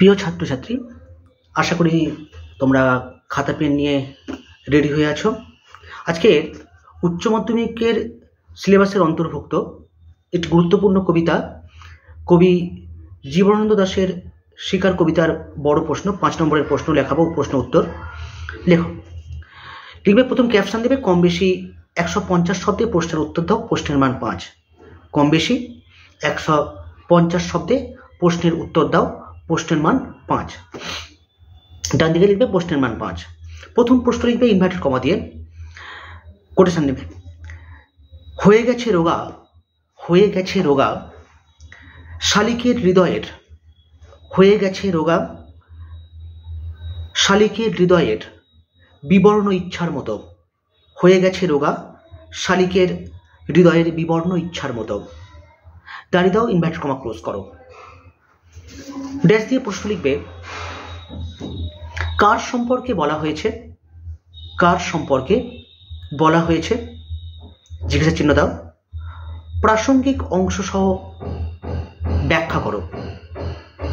প্রিয় ছাত্রছাত্রী, আশা করি তোমরা খাতা পেন নিয়ে রেডি হয়ে আছো। আজকে উচ্চ মাধ্যমিকের সিলেবাসের অন্তর্ভুক্ত একটি গুরুত্বপূর্ণ কবিতা, কবি জীবনানন্দ দাশের শিকার কবিতার বড় প্রশ্ন, 5 নম্বরের প্রশ্ন লেখাবো, প্রশ্ন উত্তর লেখো। লিখবে, প্রথম ক্যাপশন দেবে কম বেশি 150 শব্দে প্রশ্নের উত্তর দাও, প্রশ্নের মান 5। কম বেশি 150 শব্দে প্রশ্নের উত্তর দাও, প্রশ্নের মান 5। ডান দিকে লিখবে প্রশ্নের মান 5। প্রথম প্রশ্ন লিখবে ইনভার্টেড কমা দিয়ে, কোটেশন নেবে, হয়ে গেছে রোগা, হয়ে গেছে রোগা শালিকের হৃদয়ের, হয়ে গেছে রোগা শালিকের হৃদয়ের বিবর্ণ ইচ্ছার মতো, হয়ে গেছে রোগা শালিকের হৃদয়ের বিবর্ণ ইচ্ছার মতো। দাঁড়িয়ে দাও, ইনভার্টেড কমা ক্লোজ করো। ড্যাশ দিয়ে প্রশ্ন লিখবে, কার সম্পর্কে বলা হয়েছে, কার সম্পর্কে বলা হয়েছে, জিজ্ঞাসা চিহ্ন দাও, প্রাসঙ্গিক অংশ সহ ব্যাখ্যা করো,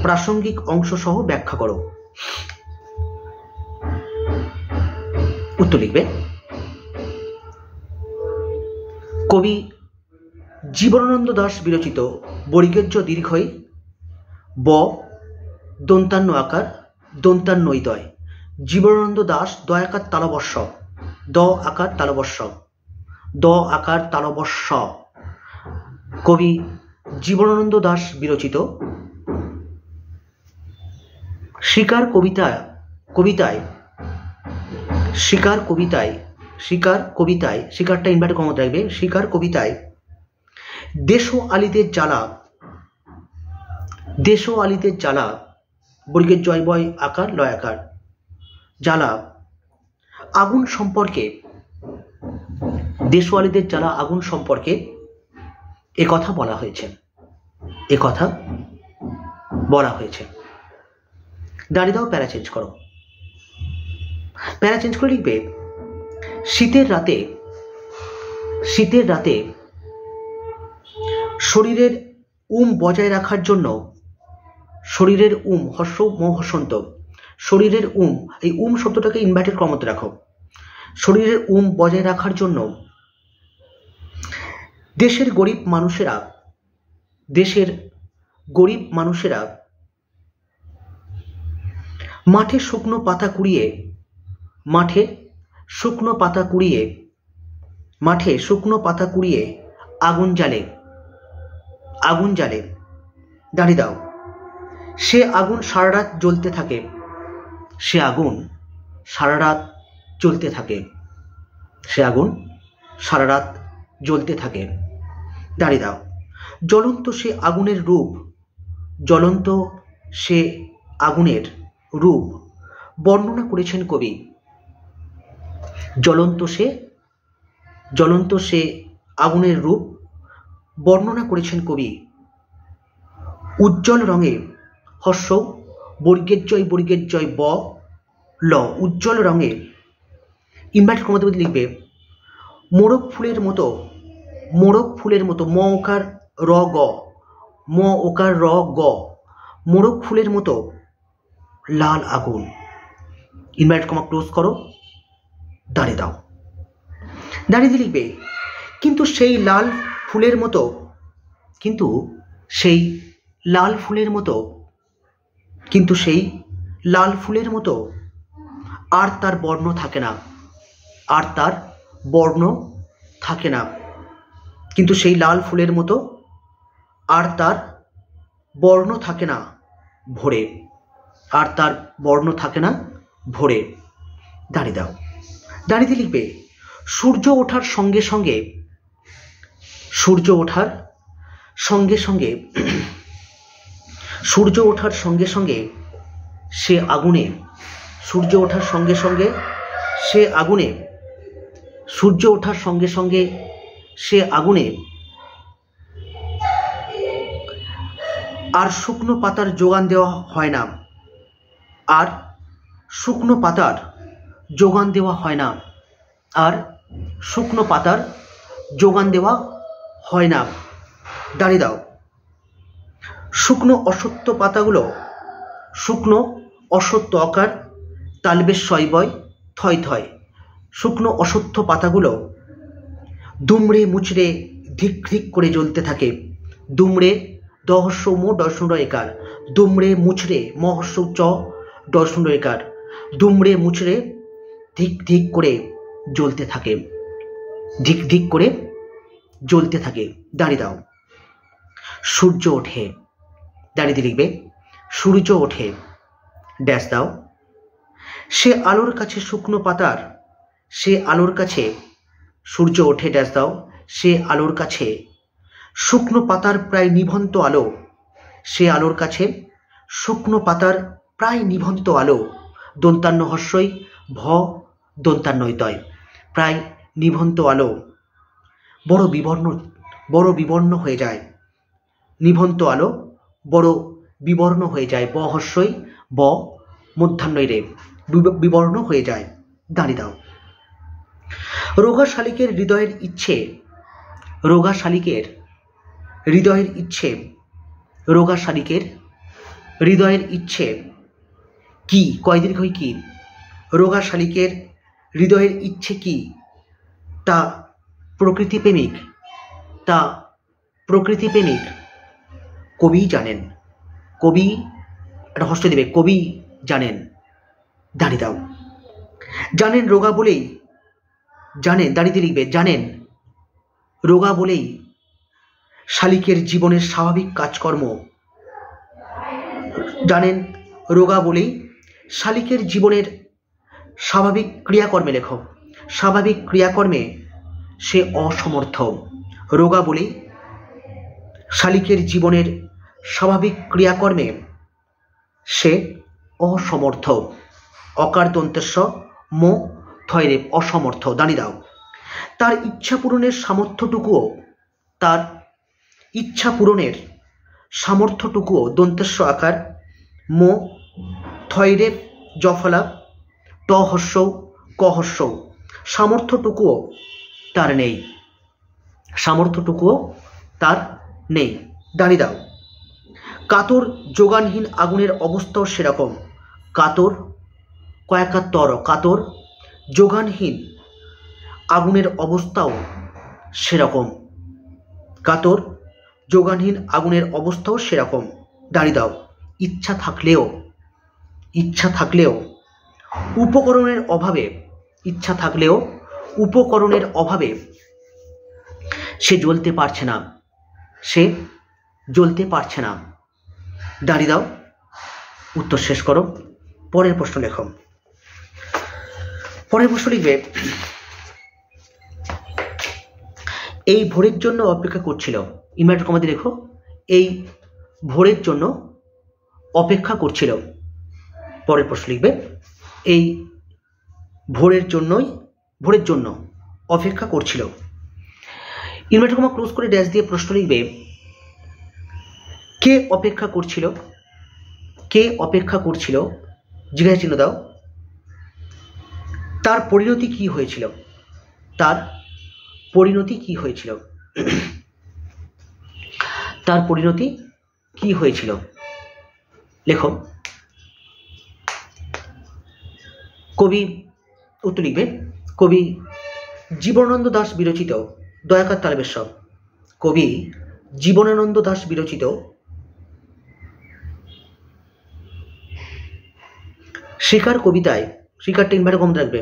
প্রাসঙ্গিক অংশ সহ ব্যাখ্যা করো। উত্তর লিখবে, কবি জীবনানন্দ দাশ বিরচিত বর্গীয় দীর্ঘই ব দন্তান্ন আকার দন্তান্ন দয়, জীবনানন্দ দাশ দ আকার তালবস্য, দ আকার তালবস্য, দ আকার তালবস্য, কবি জীবনানন্দ দাশ বিরচিত শিকার কবিতায় শিকার কবিতায়, শিকার কবিতায়, শিকারটা ইনভার্টেড কমা রাখবে, শিকার কবিতায় দেশ আলীদের জ্বালা, দেশ আলীদের জ্বালা বর্গের জয় বয় আকার লয় আকার, জ্বালা আগুন সম্পর্কে, দেশ আলীদের জ্বালা আগুন সম্পর্কে এ কথা বলা হয়েছে, এ কথা বলা হয়েছে। দাঁড়িয়ে দাও, প্যারা চেঞ্জ করো। প্যারা চেঞ্জ করে লিখবে, শীতের রাতে, শীতের রাতে শরীরের বজায় রাখার জন্য, শরীরের হর্ষ ম হসন্ত, শরীরের এই শব্দটাকে ইনভার্টেড কমাতে রাখো। শরীরের বজায় রাখার জন্য দেশের গরিব মানুষেরা, দেশের গরিব মানুষেরা মাঠে শুকনো পাতা কুড়িয়ে, মাঠে শুকনো পাতা কুড়িয়ে, মাঠে শুকনো পাতা কুড়িয়ে আগুন জ্বালে, আগুন জ্বালে। দাঁড়িয়ে দাও, সে আগুন সারা রাত জ্বলতে থাকে, সে আগুন সারা রাত জ্বলতে থাকে, সে আগুন সারা রাত জ্বলতে থাকে। দাঁড়িয়ে দাও, জ্বলন্ত সে আগুনের রূপ, জ্বলন্ত সে আগুনের রূপ বর্ণনা করেছেন কবি, জ্বলন্ত সে আগুনের রূপ বর্ণনা করেছেন কবি উজ্জ্বল রঙে, হর্ষ বর্গের জয় ব ল, উজ্জ্বল রঙে ইনভার্টেড কমাতে লিখবে, মোরগ ফুলের মতো, মোরগ ফুলের মতো ম ওকার র গ, ম ওকার র গ, মোরগ ফুলের মতো লাল আগুন। ইনভার্টেড কমা ক্লোজ করো। দাঁড়িয়ে দাও, দাঁড়িয়ে দিয়ে লিখবে, কিন্তু সেই লাল ফুলের মতো, কিন্তু সেই লাল ফুলের মতো, কিন্তু সেই লাল ফুলের মতো আর তার বর্ণ থাকে না, আর তার বর্ণ থাকে না, কিন্তু সেই লাল ফুলের মতো আর তার বর্ণ থাকে না ভোরে, আর তার বর্ণ থাকে না ভোরে। দাঁড়িয়ে দাও, দাঁড়িয়ে দিয়ে লিখবে, সূর্য ওঠার সঙ্গে সঙ্গে, সূর্য ওঠার সঙ্গে সঙ্গে, সূর্য ওঠার সঙ্গে সঙ্গে সে আগুনে, সূর্য ওঠার সঙ্গে সঙ্গে সে আগুনে, সূর্য ওঠার সঙ্গে সঙ্গে সে আগুনে আর শুকনো পাতার যোগান দেওয়া হয় না, আর শুকনো পাতার যোগান দেওয়া হয় না, আর শুকনো পাতার যোগান দেওয়া হয় না। দাঁড়িয়ে দাও, শুকনো অসত্য পাতাগুলো শুকনো অসত্য অকার তালবেশ শয়বয় থয় থয়। শুকনো অসত্য পাতাগুলো দুমড়ে মুচড়ে ধিক ধিক করে জ্বলতে থাকে। দুমড়ে দহস্য মো ডয়শূন্য একার, দুমড়ে মুচড়ে মহস্য চ ডয়শূন্য একার, দুমড়ে মুচড়ে ধিক ধিক করে জ্বলতে থাকে, ধিক ধিক করে জ্বলতে থাকে। দাঁড়িয়ে দাও। সূর্য ওঠে, দাঁড়িয়ে লিখবে সূর্য ওঠে ড্যাশ দাও। সে আলোর কাছে শুকনো পাতার, সে আলোর কাছে সূর্য ওঠে ড্যাশ দাও। সে আলোর কাছে শুকনো পাতার প্রায় নিভন্ত আলো, সে আলোর কাছে শুকনো পাতার প্রায় নিভন্ত আলো। দন্তান্ন হস্যই ভ দন্তান্নয় তয়, প্রায় নিভন্ত আলো বড় বিবর্ণ হয়ে যায়। নিভন্ত আলো বড় বিবর্ণ হয়ে যায়। ব হস্যই ব মধ্যাহ্নয় রে, বিবর্ণ হয়ে যায়। দাঁড়িয়ে দাও। রোগা শালিকের হৃদয়ের ইচ্ছে, রোগা শালিকের হৃদয়ের ইচ্ছে, রোগা শালিকের হৃদয়ের ইচ্ছে কি? কয় দীর্ঘই কি? রোগা শালিকের হৃদয়ের ইচ্ছে কি? তা প্রকৃতিপ্রেমিক, তা প্রকৃতিপ্রেমিক কবি জানেন। কবি একটা হস্ত দেবে, কবি জানেন। দাঁড়িয়ে দাও। জানেন রোগা বলেই, জানেন দাঁড়িয়ে লিখবে জানেন রোগা বলেই শালিকের জীবনের স্বাভাবিক কাজকর্ম, জানেন রোগা বলেই শালিকের জীবনের স্বাভাবিক ক্রিয়াকর্মে, লেখো স্বাভাবিক ক্রিয়াকর্মে সে অসমর্থ। রোগা বলেই শালিকের জীবনের স্বাভাবিক ক্রিয়াকর্মে সে অসমর্থ। অকার দন্তেস্ব মো থয়রে অসমর্থ। দাঁড়িয়ে দাও। তার ইচ্ছা পূরণের সামর্থ্যটুকুও, তার ইচ্ছা পূরণের সামর্থ্যটুকুও দন্তেস্ব আকার মো থয়রে জফলা ট হস্যৌ ক হস্যৌ, সামর্থ্যটুকুও তার নেই, সামর্থ্যটুকুও তার নেই। দাঁড়িয়ে দাও। কাতর যোগানহীন আগুনের অবস্থাও সেরকম। কাতর কয়াকাত্তর, কাতর যোগানহীন আগুনের অবস্থাও সেরকম। কাতর যোগানহীন আগুনের অবস্থাও সেরকম। দাঁড়িয়ে দাও। ইচ্ছা থাকলেও, ইচ্ছা থাকলেও উপকরণের অভাবে, ইচ্ছা থাকলেও উপকরণের অভাবে সে জ্বলতে পারছে না, সে জ্বলতে পারছে না। দাঁড়িয়ে দাও। উত্তর শেষ করো। পরের প্রশ্ন লেখো। পরের প্রশ্ন লিখবে এই ভোরের জন্য অপেক্ষা করছিল। ইনভার্টেড কমা দিয়ে লেখো এই ভোরের জন্য অপেক্ষা করছিল। পরের প্রশ্ন লিখবে এই ভোরের জন্যই, ভোরের জন্য অপেক্ষা করছিল। ইনভার্টেড কমা ক্লোজ করে ড্যাশ দিয়ে প্রশ্ন লিখবে কে অপেক্ষা করছিল? কে অপেক্ষা করছিল? জিজ্ঞাসা চিহ্ন দাও। তার পরিণতি কি হয়েছিল? তার পরিণতি কি হয়েছিল? তার পরিণতি কি হয়েছিল? লেখো। কবি উত্তর লিখবে কবি জীবনানন্দ দাশ বিরচিত দয়াকার তালবেশ্বর, কবি জীবনানন্দ দাশ বিরচিত শিকার কবিতায়, শিকারটা ইনভার্টেড কম রাখবে,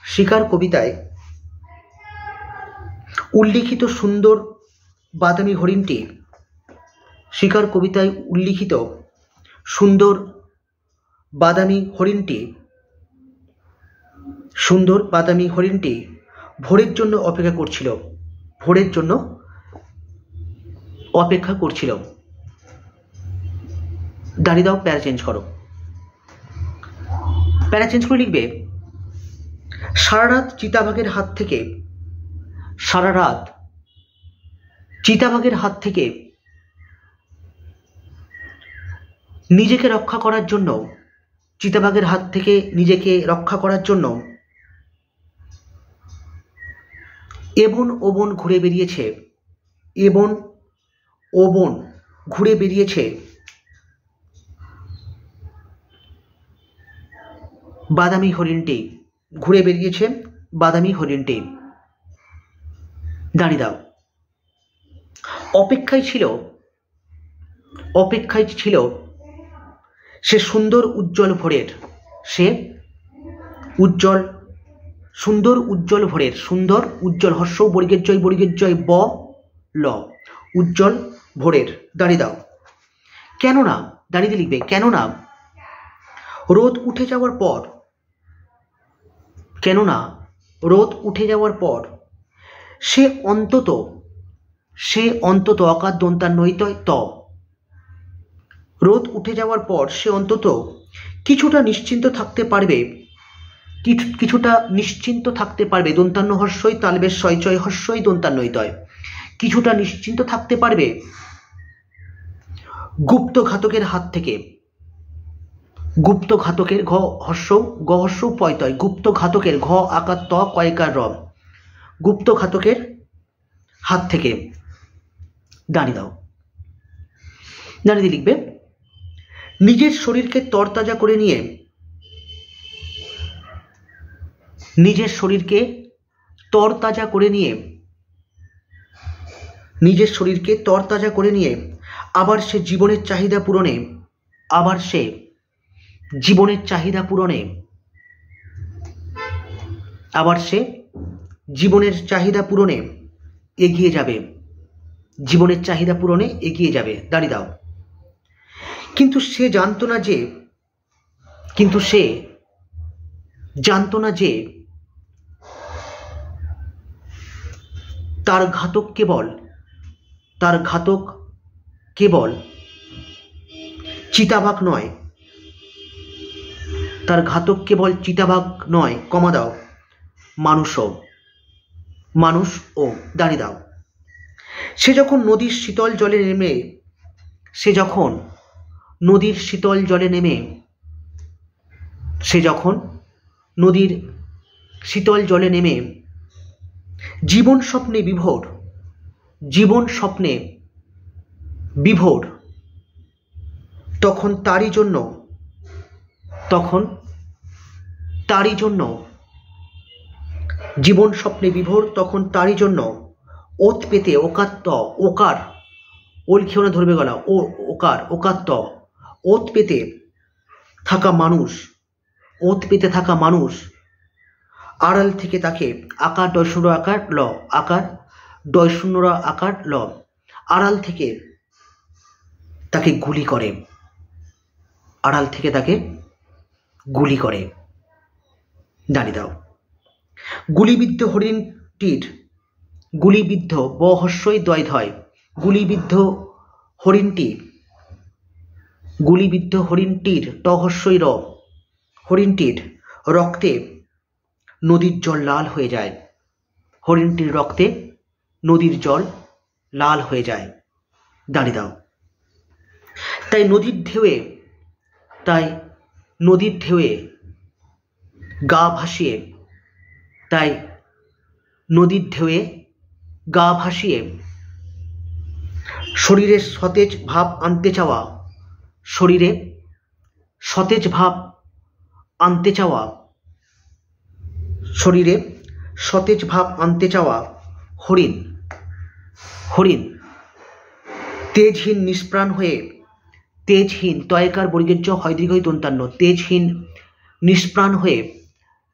শিকার কবিতায় উল্লিখিত সুন্দর বাদামি হরিণটি, শিকার কবিতায় উল্লিখিত সুন্দর বাদামি হরিণটি, সুন্দর বাদামি হরিণটি ভোরের জন্য অপেক্ষা করছিল, ভোরের জন্য অপেক্ষা করছিল। দাঁড়িয়ে দাও। প্যারা চেঞ্জ করো। প্যারা চেঞ্জ করে লিখবে সারা রাত চিতাবাঘের হাত থেকে, সারা রাত চিতাবাঘের হাত থেকে নিজেকে রক্ষা করার জন্য, চিতাবাঘের হাত থেকে নিজেকে রক্ষা করার জন্য এবন ওবন ঘুরে বেরিয়েছে, এবন ওবন ঘুরে বেরিয়েছে বাদামি হরিণটি ঘুরে বেরিয়েছে, বাদামি হরিণটি। দাঁড়িয়ে দাও। অপেক্ষায় ছিল সে সুন্দর উজ্জ্বল ভোরের, সে সুন্দর উজ্জ্বল ভোরের, সুন্দর উজ্জ্বল হর্ষ বর্গের জয় ব ল, উজ্জ্বল ভোরের। দাঁড়িয়ে দাও। কেননা, দাঁড়িয়ে লিখবে, কেননা রোদ উঠে যাওয়ার পর, কেননা রোদ উঠে যাওয়ার পর সে অন্তত অকার দন্তান্বয়িত ত, রোদ উঠে যাওয়ার পর সে অন্তত কিছুটা নিশ্চিন্ত থাকতে পারবে, কিছুটা নিশ্চিন্ত থাকতে পারবে, দন্তান্ন হর্ষই তালবেশ শয় হর্ষই দন্তান্বয়িতয়, কিছুটা নিশ্চিন্ত থাকতে পারবে গুপ্ত ঘাতকের হাত থেকে, গুপ্ত ঘাতকের ঘ হর্ষ গ হর্ষ পয়তয়, গুপ্ত ঘাতকের ঘ আকার ত কয়কার র, গুপ্ত ঘাতকের হাত থেকে। দাঁড়িয়ে দাও। দাঁড়িয়ে লিখবে, নিজের শরীরকে তরতাজা করে নিয়ে, নিজের শরীরকে তরতাজা করে নিয়ে, নিজের শরীরকে তরতাজা করে নিয়ে আবার সে জীবনের চাহিদা পূরণে, আবার সে জীবনের চাহিদা পূরণে, আবার সে জীবনের চাহিদা পূরণে এগিয়ে যাবে, জীবনের চাহিদা পূরণে এগিয়ে যাবে। দাঁড়িয়ে দাও। কিন্তু সে জানতো না যে তার ঘাতক কেবল চিতাবাঘ নয়, তার ঘাতক কেবল চিতাবাঘ নয়, কমা দাও, মানুষও। দাঁড়িয়ে দাও। সে যখন নদীর শীতল জলে নেমে, সে যখন নদীর শীতল জলে নেমে, সে যখন নদীর শীতল জলে নেমে জীবন স্বপ্নে বিভোর, তখন তারই জন্য জীবন স্বপ্নে বিভোর, তখন তারই জন্য ওত পেতে ওকার ওল খেয়ে ধরবে গলা, ওকাত্ত ওত পেতে থাকা মানুষ আড়াল থেকে তাকে আকার ডয় শূন্য আকার ল, আকার ডয় শূন্যরা আকার ল, আড়াল থেকে তাকে গুলি করে, আড়াল থেকে তাকে গুলি করে। দাঁড়িয়ে দাও। গুলিবিদ্ধ হরিণটির, গুলিবিদ্ধ ব হর্ষই দয় ধয়, গুলিবিদ্ধ হরিণটির ট হর্ষই র, হরিণটির রক্তে নদীর জল লাল হয়ে যায়, হরিণটির রক্তে নদীর জল লাল হয়ে যায়। দাঁড়িয়ে দাও। তাই নদীর ঢেউয়ে গা ভাসিয়ে, তাই নদীর ঢেউয়ে গা ভাসিয়ে শরীরে সতেজ ভাব আনতে চাওয়া, শরীরে সতেজ ভাব আনতে চাওয়া, শরীরে সতেজ ভাব আনতে চাওয়া হরিণ তেজহীন নিষ্প্রাণ হয়ে, তেজহীন তয়কার বর্গের চ হয় দীর্ঘই দন্তান্ন, তেজহীন নিষ্প্রাণ হয়ে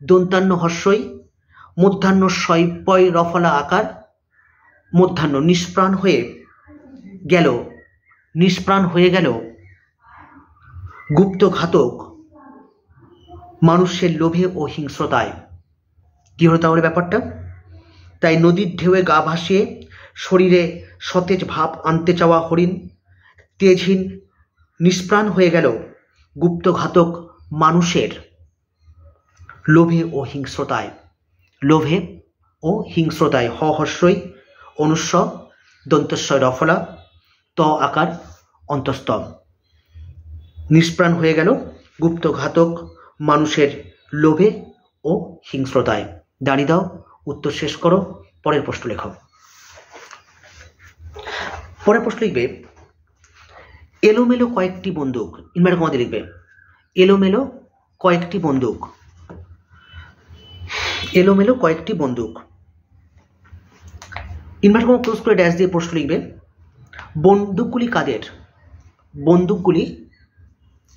দন্তান্ন হর্ষই মধ্যাহ্ন শয় পয় রফলা আকার, মধ্যাহ্ন নিষ্প্রাণ হয়ে গেল গুপ্ত ঘাতক মানুষের লোভে ও হিংস্রতায়। কি হলো তাহলে ব্যাপারটা? তাই নদীর ঢেউয়ে গা ভাসিয়ে শরীরে সতেজ ভাব আনতে চাওয়া হরিণ তেজহীন নিষ্প্রাণ হয়ে গেল গুপ্ত ঘাতক মানুষের লোভে ও হিংস্রতায়, লোভে ও হিংস্রতায়। হ হর্ষই অনুস্বর দন্তস্বয় রফলা ত আকার অন্তস্তম, নিষ্প্রাণ হয়ে গেল গুপ্ত ঘাতক মানুষের লোভে ও হিংস্রতায়। দাঁড়িয়ে দাও, উত্তর শেষ করো, পরের প্রশ্ন লেখো। পরের প্রশ্ন লিখবে, এলোমেলো কয়েকটি বন্দুক, ইনভার্টেড কমাতে লিখবে, এলোমেলো কয়েকটি বন্দুক এলোমেলো কয়েকটি বন্দুক। ইনভার্টেড কমা ক্লোজ করে ড্যাশ দিয়ে প্রশ্ন লিখবে, বন্দুকগুলি কাদের? বন্দুকগুলি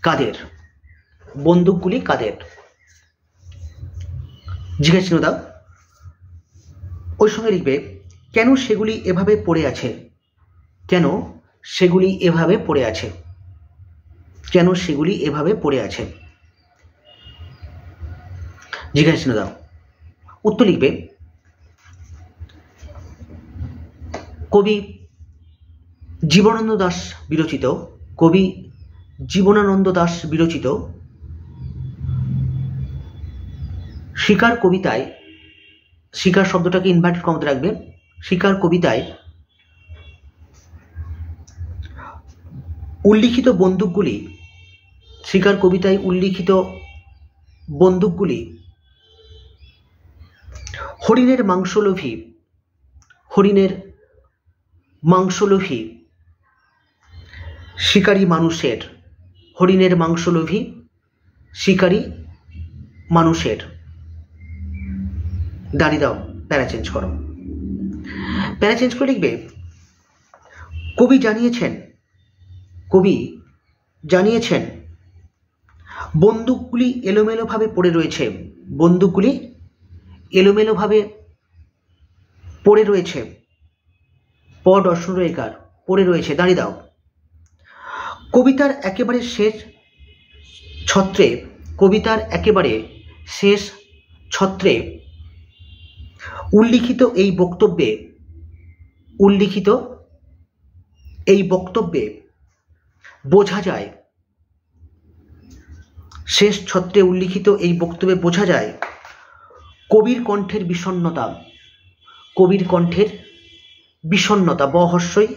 কাদের? বন্দুকগুলি কাদের? জিজ্ঞাসা চিহ্ন দাও। ওই সঙ্গে লিখবে, কেন সেগুলি এভাবে পড়ে আছে? কেন সেগুলি এভাবে পড়ে আছে? কেন সেগুলি এভাবে পড়ে আছে? জিজ্ঞাসা চিহ্ন দাও। উত্তর লিখবে, কবি জীবনানন্দ দাশ বিরচিত, কবি জীবনানন্দ দাশ বিরচিত শিকার কবিতায়, শিকার শব্দটাকে ইনভার্টেড কমাতে রাখবে, শিকার কবিতায় উল্লিখিত বন্দুকগুলি, শিকার কবিতায় উল্লিখিত বন্দুকগুলি হরিণের মাংসলোভী, হরিণের মাংসলোভী শিকারী মানুষের, হরিণের মাংসলোভী শিকারী মানুষের। দাঁড়িয়ে দাও, প্যারা চেঞ্জ করো। প্যারা চেঞ্জ করে লিখবে, কবি জানিয়েছেন, কবি জানিয়েছেন বন্দুকগুলি এলোমেলোভাবে পড়ে রয়েছে, বন্দুকগুলি এলোমেলোভাবে পড়ে রয়েছে, পড অশ্বরেকার পড়ে রয়েছে। দাঁড়িয়ে দাও। কবিতার একেবারে শেষ ছত্রে, কবিতার একেবারে শেষ ছত্রে উল্লিখিত এই বক্তব্যে, উল্লিখিত এই বক্তব্যে বোঝা যায়, শেষ ছত্রে উল্লিখিত এই বক্তব্যে বোঝা যায় কবির কণ্ঠের বিষণ্ণতা, কবির কণ্ঠের বিষণ্ণতা। ব হর্ষই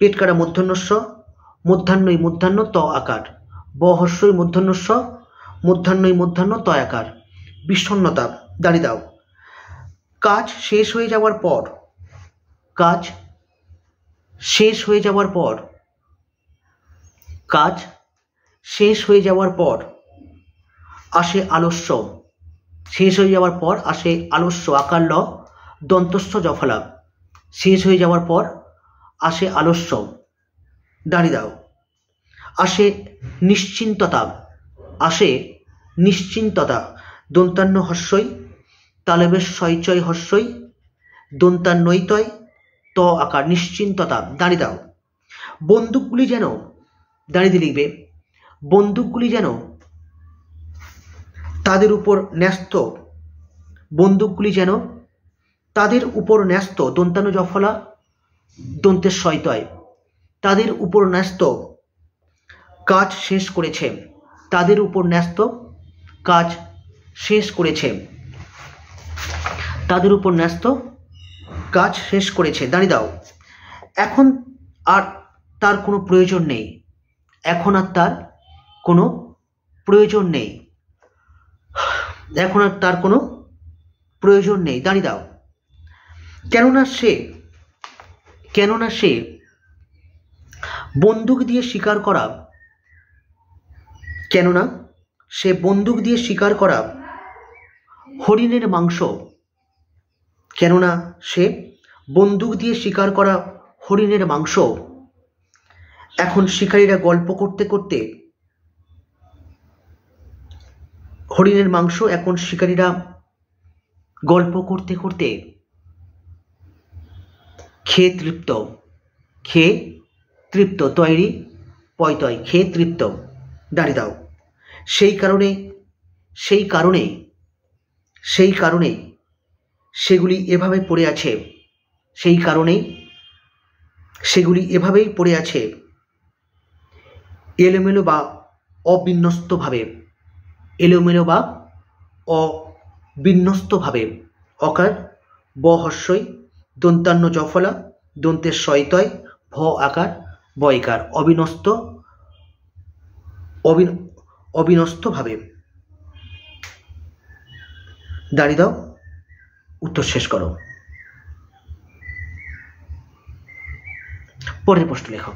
পেট কাটা মূর্ধন্যস্ব, মধ্যাহ্নই মধ্যাহ্ন ত আকার, ব হর্ষই মূর্ধন্যস্ব, মধ্যাহ্নই মধ্যাহ্ন ত আকার, বিষণ্ণতা। দাঁড়িয়ে দাও। কাজ শেষ হয়ে যাওয়ার পর, কাজ শেষ হয়ে যাওয়ার পর, কাজ শেষ হয়ে যাওয়ার পর আসে আলস্য, শেষ হয়ে যাওয়ার পর আসে আলস্য, আকার ল দন্তস্থ জফলা, শেষ হয়ে যাওয়ার পর আসে আলস্য। দাঁড়িয়ে দাও। আসে নিশ্চিন্ততা, আসে নিশ্চিন্ততা, দন্তান্ন হর্ষই তালবেশ শয়চয় হর্ষই দন্তান্নৈতয় ত আকার, নিশ্চিন্ততা। দাঁড়িয়ে দাও। বন্দুকগুলি যেন, দাঁড়িয়ে দিয়ে লিখবে, বন্দুকগুলি যেন তাদের উপর ন্যস্ত, বন্দুকগুলি যেন তাদের উপর ন্যস্ত, দন্তান্ন জফলা দন্তের শয়তয়, তাদের উপর ন্যস্ত কাজ শেষ করেছে, তাদের উপর ন্যস্ত কাজ শেষ করেছে, তাদের উপর ন্যস্ত কাজ শেষ করেছে। দাঁড়িয়ে দাও। এখন আর তার কোনো প্রয়োজন নেই, এখন আর তার কোনো প্রয়োজন নেই, এখন আর তার কোনো প্রয়োজন নেই। দাঁড়িয়ে দাও। কেননা সে, কেননা সে বন্দুক দিয়ে শিকার করা, কেননা সে বন্দুক দিয়ে শিকার করা হরিণের মাংস, কেননা সে বন্দুক দিয়ে শিকার করা হরিণের মাংস এখন শিকারীরা গল্প করতে করতে, হরিণের মাংস এখন শিকারীরা গল্প করতে করতে খেয়ে তৃপ্ত, খেয়ে তৃপ্ত, তৈরি পয়তয়, খেয়ে তৃপ্ত। দাঁড়িয়ে দাও। সেই কারণে, সেই কারণে, সেই কারণে সেগুলি এভাবে পড়ে আছে, সেই কারণে সেগুলি এভাবেই পড়ে আছে এলোমেলো বা অবিন্যস্তভাবে, এলোমেলো বা অবিন্যস্তভাবে। অকার ব হর্ষই দন্তান্ন জফলা দন্তের শয়তয় ভ আকার বয়কার, অবিনস্ত, অবিনস্তভাবে। দাঁড়িয়ে দাও, উত্তর শেষ করো। পরের প্রশ্ন লেখো।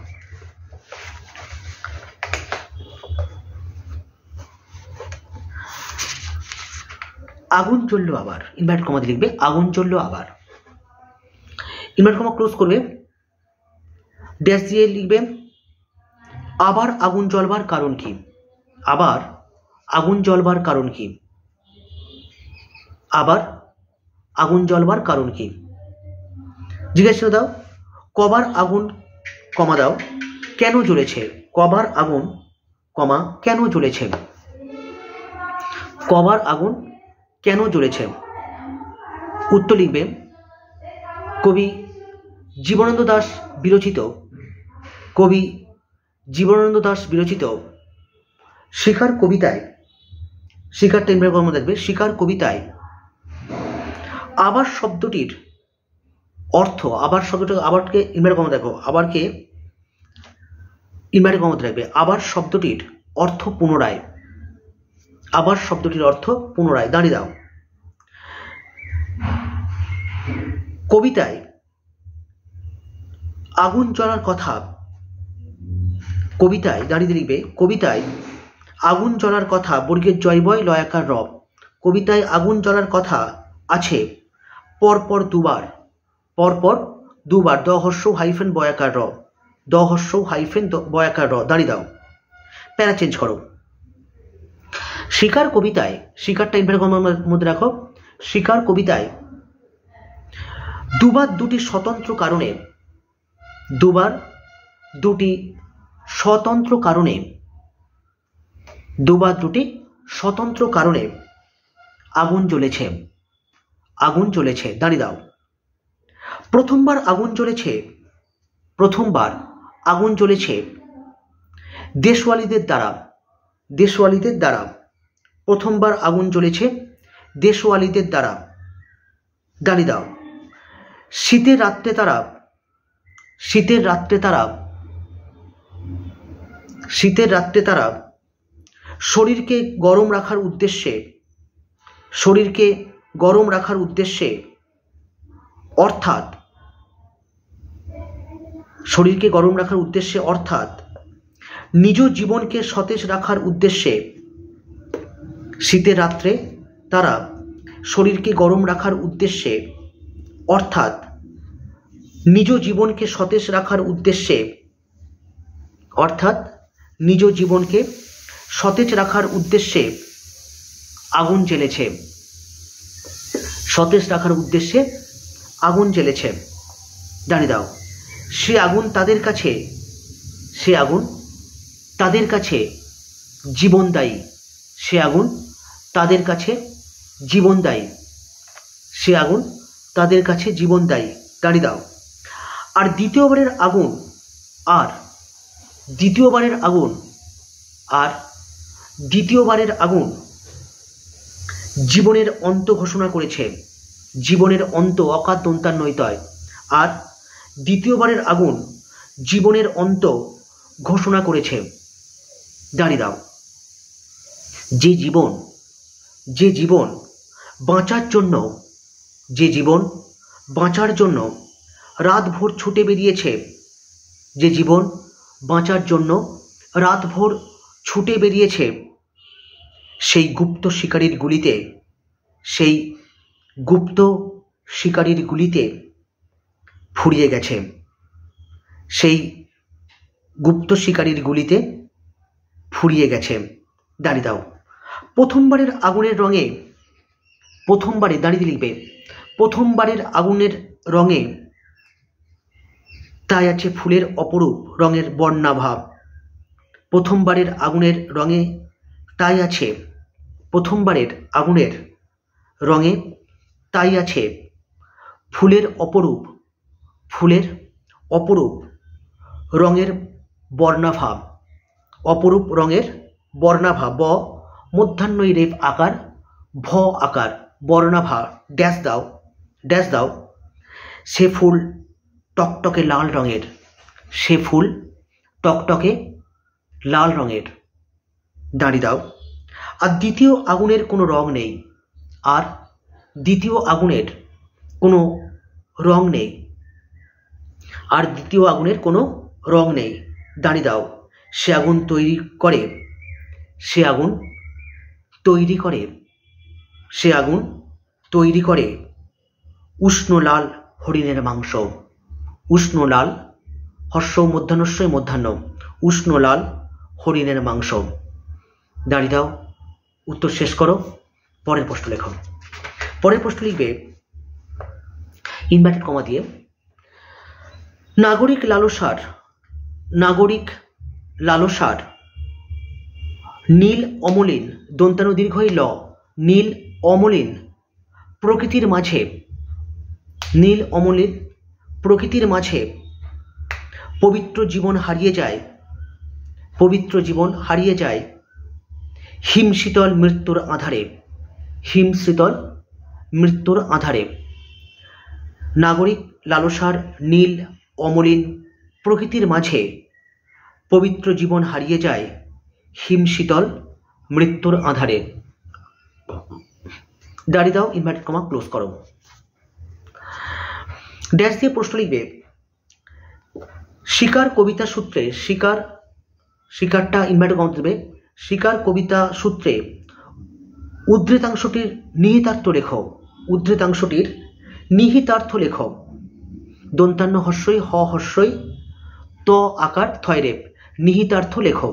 আগুন জ্বললো আবার, ইনভার্টেড কমাতে লিখবে আগুন জ্বললো আবার। ইনভার্টেড কমা ক্লোজ করবে, ড্যাশ দিয়ে লিখবে আবার আগুন জ্বলবার কারণ কি, আবার আগুন জ্বলবার কারণ কি, আবার আগুন জ্বলবার কারণ কি। জিজ্ঞাসা দাও কবার আগুন কমা দাও কেন জ্বলেছে, কবার আগুন কমা কেন জ্বলেছে, কবার আগুন কেন জ্বলেছে। উত্তর লিখবে কবি জীবনানন্দ দাশ বিরচিত, কবি জীবনানন্দ দাশ বিরচিত শিকার কবিতায়, শিকার টেম্পের কর্ম দেখবে শিকার কবিতায় আবার শব্দটির অর্থ, আবার শব্দটা আবারকে ইনভার্টেড কমা দেখো, আবারকে ইনভার্টেড কমাতে রাখবে আবার শব্দটির অর্থ পুনরায়, আবার শব্দটির অর্থ পুনরায়। দাঁড়িয়ে দাও কবিতায় আগুন জ্বলার কথা, কবিতায় দাঁড়িয়ে লিখবে কবিতায় আগুন জ্বলার কথা বর্গের জয়বয় লয়াকার রব, কবিতায় আগুন জ্বলার কথা আছে পরপর দুবার, পরপর দুবার দ হর্ষ হাইফেন বয়াকার র, দ হর্ষ হাইফেন বয়াকার র। দাঁড়িয়ে দাও প্যারা চেঞ্জ করো। শিকার কবিতায়, শিকারটা ইনভার্টেড কমার মধ্যে রাখো, শিকার কবিতায় দুবার দুটি স্বতন্ত্র কারণে, দুবার দুটি স্বতন্ত্র কারণে, দুবার দুটি স্বতন্ত্র কারণে আগুন জ্বলেছে, আগুন জ্বলেছে। দাঁড়িয়ে দাও প্রথমবার আগুন জ্বলেছে, প্রথমবার আগুন জ্বলেছে দেশওয়ালিদের দ্বারা, দেশওয়ালিদের দ্বারা, প্রথমবার আগুন জ্বলেছে দেশওয়ালিদের দ্বারা। দাঁড়িয়ে দাও শীতের রাত্রে তারা, শীতের রাত্রে তারা, শীতের রাত্রে তারা শরীরকে গরম রাখার উদ্দেশ্যে, শরীরকে গরম রাখার উদ্দেশ্যে অর্থাৎ শরীরকে গরম রাখার উদ্দেশ্যে অর্থাৎ নিজ জীবনকে সতেজ রাখার উদ্দেশ্যে, শীতের রাত্রে তারা শরীরকে গরম রাখার উদ্দেশ্যে অর্থাৎ নিজ জীবনকে সতেজ রাখার উদ্দেশ্যে, অর্থাৎ নিজ জীবনকে সতেজ রাখার উদ্দেশ্যে আগুন জ্বেলেছে, সতেজ রাখার উদ্দেশ্যে আগুন জ্বেলেছে। দাঁড়িয়ে দাও সে আগুন তাদের কাছে, সে আগুন তাদের কাছে জীবনদায়ী, সে আগুন তাদের কাছে জীবনদায়ী, সে আগুন তাদের কাছে জীবনদায়ী। দাঁড়িয়ে দাও আর দ্বিতীয়বারের আগুন, আর দ্বিতীয়বারের আগুন, আর দ্বিতীয়বারের আগুন জীবনের অন্ত ঘোষণা করেছে, জীবনের অন্ত অকার দন্তার নৈতয়, আর দ্বিতীয়বারের আগুন জীবনের অন্ত ঘোষণা করেছে। দাঁড়িয়ে দাও যে জীবন, যে জীবন বাঁচার জন্য, যে জীবন বাঁচার জন্য রাতভর ছুটে বেরিয়েছে, যে জীবন বাঁচার জন্য রাতভর ছুটে বেরিয়েছে সেই গুপ্ত শিকারীর গুলিতে, সেই গুপ্ত শিকারীর গুলিতে ফুরিয়ে গেছে, সেই গুপ্ত শিকারীর গুলিতে ফুরিয়ে গেছে। দাঁড়িয়ে দাও প্রথমবারের আগুনের রঙে, প্রথমবারে দাঁড়িয়ে লিখবে প্রথমবারের আগুনের রঙে তাই আছে ফুলের অপরূপ রঙের বর্ণাভাব, প্রথমবারের আগুনের রঙে তাই আছে, প্রথমবারের আগুনের রঙে তাই আছে ফুলের অপরূপ, ফুলের অপরূপ রঙের বর্ণাভাব, অপরূপ রঙের বর্ণাভাব, ব মধ্যাহ্নই রেফ আকার ভ আকার বর্ণাভাব ড্যাশ দাও, ড্যাশ দাও সে ফুল টকটকে লাল রঙের, সে ফুল টকটকে লাল রঙের। দাঁড়িয়ে দাও আর দ্বিতীয় আগুনের কোনো রং নেই, আর দ্বিতীয় আগুনের কোনো রং নেই, আর দ্বিতীয় আগুনের কোনো রং নেই। দাঁড়িয়ে দাও সে আগুন তৈরি করে, সে আগুন তৈরি করে সে আগুন তৈরি করে উষ্ণ লাল হরিণের মাংস। উষ্ণ লাল, হর্ষ মধ্যাহ্নস্বয় মধ্যাহ্ন, উষ্ণ লাল হরিণের মাংস। দাঁড়িয়ে দাও, উত্তর শেষ করো, পরের প্রশ্ন লেখো। পরের প্রশ্ন লিখবে ইনভার্টেড কমা দিয়ে, নাগরিক লালসার নীল অমলিন দন্তানু দীর্ঘই ল, নীল অমলিন প্রকৃতির মাঝে, নীল অমলিন প্রকৃতির মাঝে পবিত্র জীবন হারিয়ে যায়, পবিত্র জীবন হারিয়ে যায় হিমশীতল মৃত্যুর আধারে, হিমশীতল মৃত্যুর আধারে। নাগরিক লালসার নীল অমলিন প্রকৃতির মাঝে পবিত্র জীবন হারিয়ে যায় হিমশীতল মৃত্যুর আধারে। দাঁড়িয়ে দাও, ইনভার্টেড কমা ক্লোজ করো। ড্যাশ দিয়ে প্রশ্ন লিখবে, শিকার কবিতা সূত্রে, শিকারটা ইনভার্টেড কমা দেবে, শিকার কবিতা সূত্রে উদ্ধৃতাংশটির নিহিতার্থ লেখো, উদ্ধৃতাংশটির নিহিতার্থ লেখো। দন্তান্ন হর্ষই হ হর্ষই ত আকার থয়রেপ, নিহিতার্থ লেখো।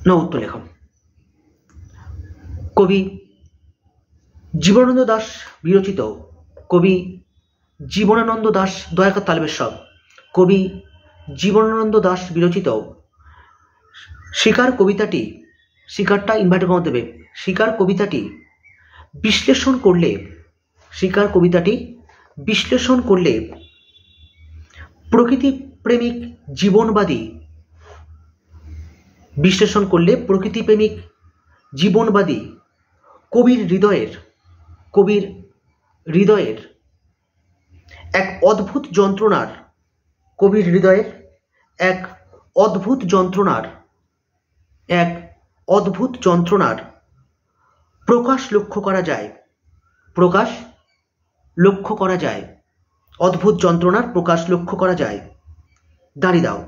না, উত্তর লেখো। কবি জীবনানন্দ দাশ বিরচিত, কবি জীবনানন্দ দাশ দয়াকার তালবেশ্বর, কবি জীবনানন্দ দাশ বিরচিত শিকার কবিতাটি, শিকারটা ইনভার্টেড কমা দেবে, শিকার কবিতাটি বিশ্লেষণ করলে, শিকার কবিতাটি বিশ্লেষণ করলে প্রকৃতি প্রেমিক জীবনবাদী, বিশ্লেষণ করলে প্রকৃতি প্রেমিক জীবনবাদী কবির হৃদয়ের এক অদ্ভুত যন্ত্রণার, কবির হৃদয়ের এক অদ্ভুত যন্ত্রণার, এক অদ্ভুত যন্ত্রণার প্রকাশ লক্ষ্য করা যায়, প্রকাশ লক্ষ্য করা যায়, অদ্ভুত যন্ত্রণার প্রকাশ লক্ষ্য করা যায়। দাঁড়িয়ে দাও।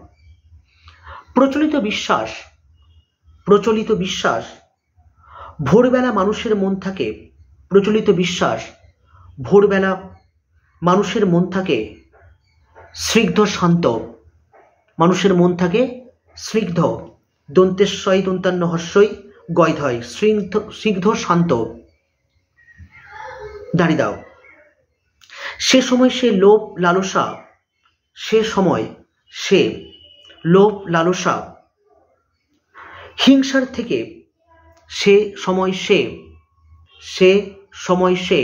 প্রচলিত বিশ্বাস ভোরবেলা মানুষের মন থাকে, প্রচলিত বিশ্বাস ভোরবেলা মানুষের মন থাকে স্নিগ্ধ শান্ত, মানুষের মন থাকে স্নিগ্ধ, দন্তেশ্বয় দন্তান্ন হর্ষই গয়ধয়, স্নিগ্ধ শান্ত। দাঁড়িয়ে দাও। সে সময় সে লোভ লালসা, সে সময় সে লোভ লালসা হিংসার থেকে, সে সময় সে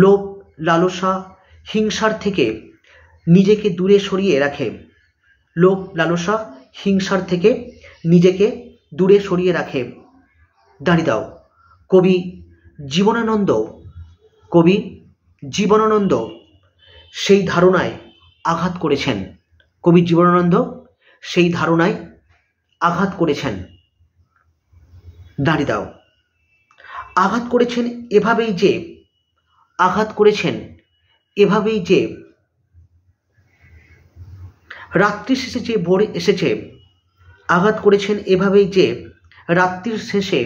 লোভ লালসা হিংসার থেকে নিজেকে দূরে সরিয়ে রাখে, লোভ লালসা হিংসার থেকে নিজেকে দূরে সরিয়ে রাখে। দাঁড়িয়ে দাও। কবি জীবনানন্দ সেই ধারণায় আঘাত করেছেন, কবি জীবনানন্দ সেই ধারণায় আঘাত করেছেন। দাঁড়িয়ে দাও। আঘাত করেছেন এভাবেই যে রাত্রির শেষে যে ভোর এসেছে, আঘাত করেছেন এভাবেই যে রাত্রির শেষে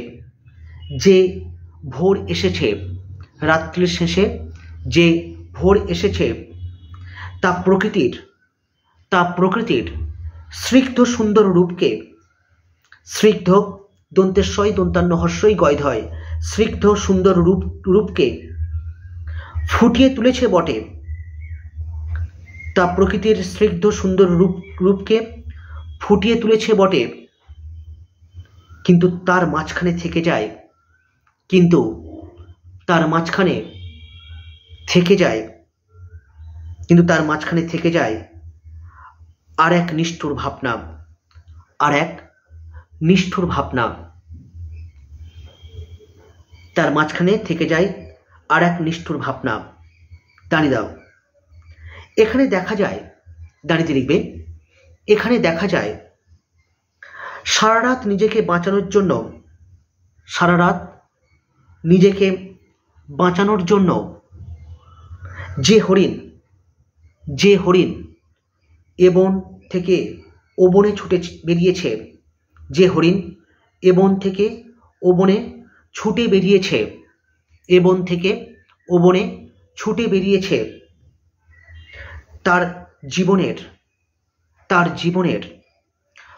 যে ভোর এসেছে, রাত্রির শেষে যে ভোর এসেছে তা প্রকৃতির স্নিগ্ধ সুন্দর রূপকে, স্নিগ্ধ দন্তেশ্বয় দন্তান্ন হর্ষই গয়ধয়, স্নিগ্ধ সুন্দর রূপকে ফুটিয়ে তুলেছে বটে, তা প্রকৃতির স্নিগ্ধ সুন্দর রূপকে ফুটিয়ে তুলেছে বটে, কিন্তু তার মাঝখানে থেকে যায় আর এক নিষ্ঠুর ভাবনা, তার মাঝখানে থেকে যায় আর এক নিষ্ঠুর ভাবনা। দাঁড়িয়ে দাও। এখানে দেখা যায়, দাঁড়িয়ে লিখবে, এখানে দেখা যায় সারা রাত নিজেকে বাঁচানোর জন্য যে হরিণ এবন থেকে ওবনে ছুটে বেরিয়েছে, যে হরিণ এ বন থেকে ও বনে ছুটে বেরিয়েছে, এ বন থেকে ও বনে ছুটে বেরিয়েছে। তার জীবনের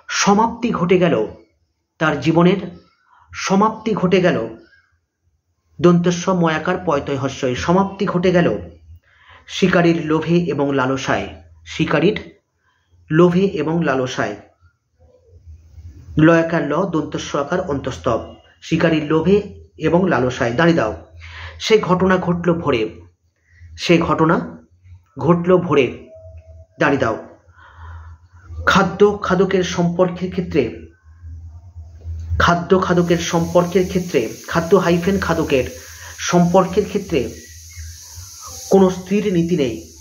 সমাপ্তি ঘটে গেল, তার জীবনের সমাপ্তি ঘটে গেল। দন্তস্ব ময়াকার পয়তয় হস্যই, সমাপ্তি ঘটে গেল শিকারীর লোভে এবং লালসায়, শিকারীর লোভে এবং লালসায়। লয়াকার ল দন্তস্ব আকার অন্তস্তব, শিকারীর লোভে এবং লালসায়। দাঁড়িয়ে দাও। সে ঘটনা ঘটল ভোরে, সে ঘটনা ঘটল ভোরে। দাঁড়িয়ে দাও। খাদ্য খাদকের সম্পর্কের ক্ষেত্রে, খাদ্য খাদকের সম্পর্কের ক্ষেত্রে, খাদ্য হাইফেন খাদকের সম্পর্কের ক্ষেত্রে কোনো স্থির নীতি নেই,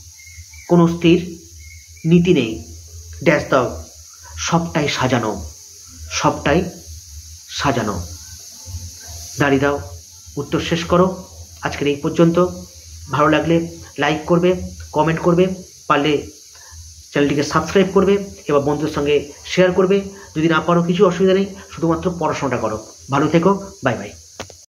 কোনো স্থির নীতি নেই। ড্যাশ দাও। সবটাই সাজানো, সবটাই সাজানো। দাঁড়িয়ে দাও। উত্তর শেষ করো। আজকের এই পর্যন্ত। ভালো লাগলে লাইক করবে, কমেন্ট করবে, পারলে চ্যানেলটিকে সাবস্ক্রাইব করবে এবং বন্ধুদের সঙ্গে শেয়ার করবে। যদি না পারো কিছু অসুবিধা নেই, শুধুমাত্র পড়াশোনাটা করো। ভালো থেকো। Bye bye.